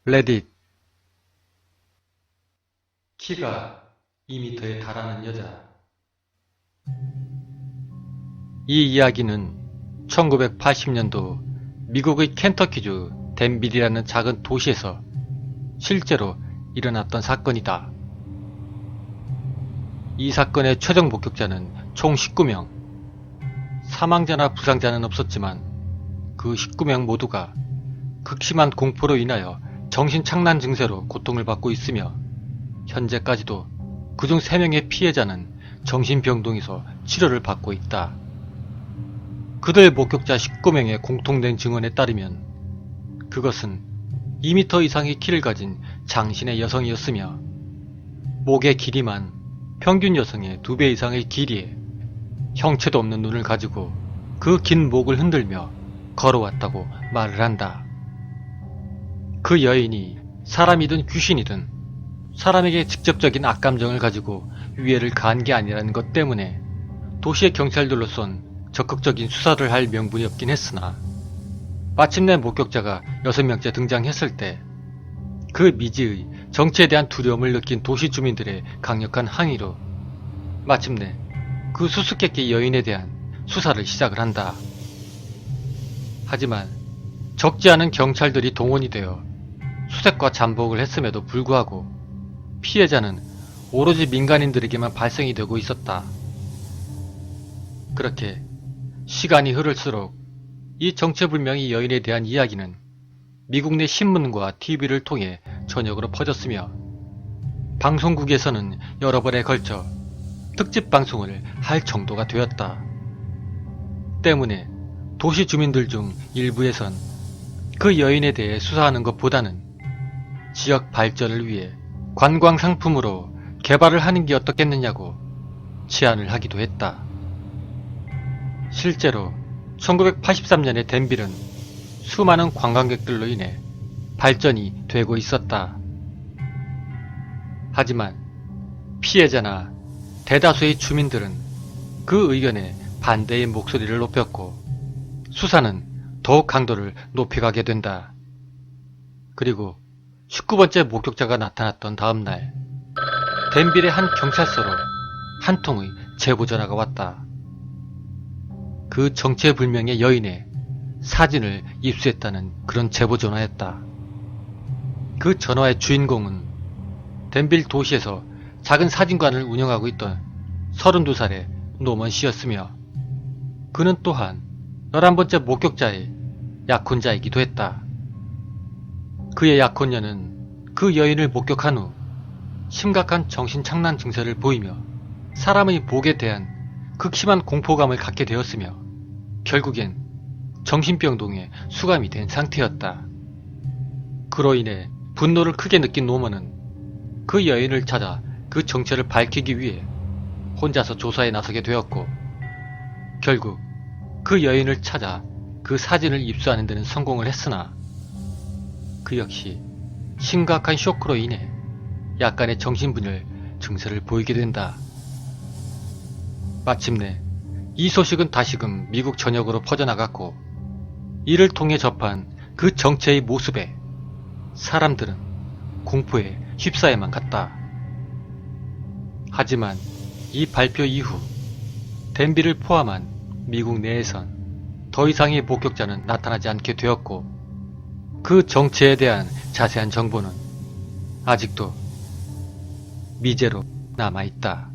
레딧. 키가 2m에 달하는 여자. 이 이야기는 1980년도 미국의 켄터키주 댄빌이라는 작은 도시에서 실제로 일어났던 사건이다. 이 사건의 최종 목격자는 총 19명. 사망자나 부상자는 없었지만 그 19명 모두가 극심한 공포로 인하여 정신착란 증세로 고통을 받고 있으며 현재까지도 그중 3명의 피해자는 정신병동에서 치료를 받고 있다. 그들 목격자 19명의 공통된 증언에 따르면 그것은 2m 이상의 키를 가진 장신의 여성이었으며 목의 길이만 평균 여성의 2배 이상의 길이에 형체도 없는 눈을 가지고 그 긴 목을 흔들며 걸어왔다고 말을 한다. 그 여인이 사람이든 귀신이든 사람에게 직접적인 악감정을 가지고 위해를 가한 게 아니라는 것 때문에 도시의 경찰들로선 적극적인 수사를 할 명분이 없긴 했으나 마침내 목격자가 6명째 등장했을 때 그 미지의 정체에 대한 두려움을 느낀 도시 주민들의 강력한 항의로 마침내 그 수수께끼 여인에 대한 수사를 시작을 한다. 하지만 적지 않은 경찰들이 동원이 되어 수색과 잠복을 했음에도 불구하고 피해자는 오로지 민간인들에게만 발생이 되고 있었다. 그렇게 시간이 흐를수록 이 정체불명의 여인에 대한 이야기는 미국 내 신문과 TV를 통해 전역으로 퍼졌으며 방송국에서는 여러 번에 걸쳐 특집 방송을 할 정도가 되었다. 때문에 도시 주민들 중 일부에선 그 여인에 대해 수사하는 것보다는 지역 발전을 위해 관광 상품으로 개발을 하는 게 어떻겠느냐고 제안을 하기도 했다. 실제로 1983년에 댄빌은 수많은 관광객들로 인해 발전이 되고 있었다. 하지만 피해자나 대다수의 주민들은 그 의견에 반대의 목소리를 높였고 수사는 더욱 강도를 높여가게 된다. 그리고 19번째 목격자가 나타났던 다음날 댄빌의 한 경찰서로 한 통의 제보 전화가 왔다. 그 정체불명의 여인의 사진을 입수했다는 그런 제보 전화였다. 그 전화의 주인공은 댄빌 도시에서 작은 사진관을 운영하고 있던 32살의 노먼 씨였으며 그는 또한 11번째 목격자의 약혼자이기도 했다. 그의 약혼녀는 그 여인을 목격한 후 심각한 정신착란 증세를 보이며 사람의 목에 대한 극심한 공포감을 갖게 되었으며 결국엔 정신병동에 수감이 된 상태였다. 그로 인해 분노를 크게 느낀 노먼은 그 여인을 찾아 그 정체를 밝히기 위해 혼자서 조사에 나서게 되었고 결국 그 여인을 찾아 그 사진을 입수하는 데는 성공을 했으나 그 역시 심각한 쇼크로 인해 약간의 정신분열 증세를 보이게 된다. 마침내 이 소식은 다시금 미국 전역으로 퍼져나갔고 이를 통해 접한 그 정체의 모습에 사람들은 공포에 휩싸여만 갔다. 하지만 이 발표 이후 댄빌을 포함한 미국 내에선 더 이상의 목격자는 나타나지 않게 되었고 그 정체에 대한 자세한 정보는 아직도 미제로 남아있다.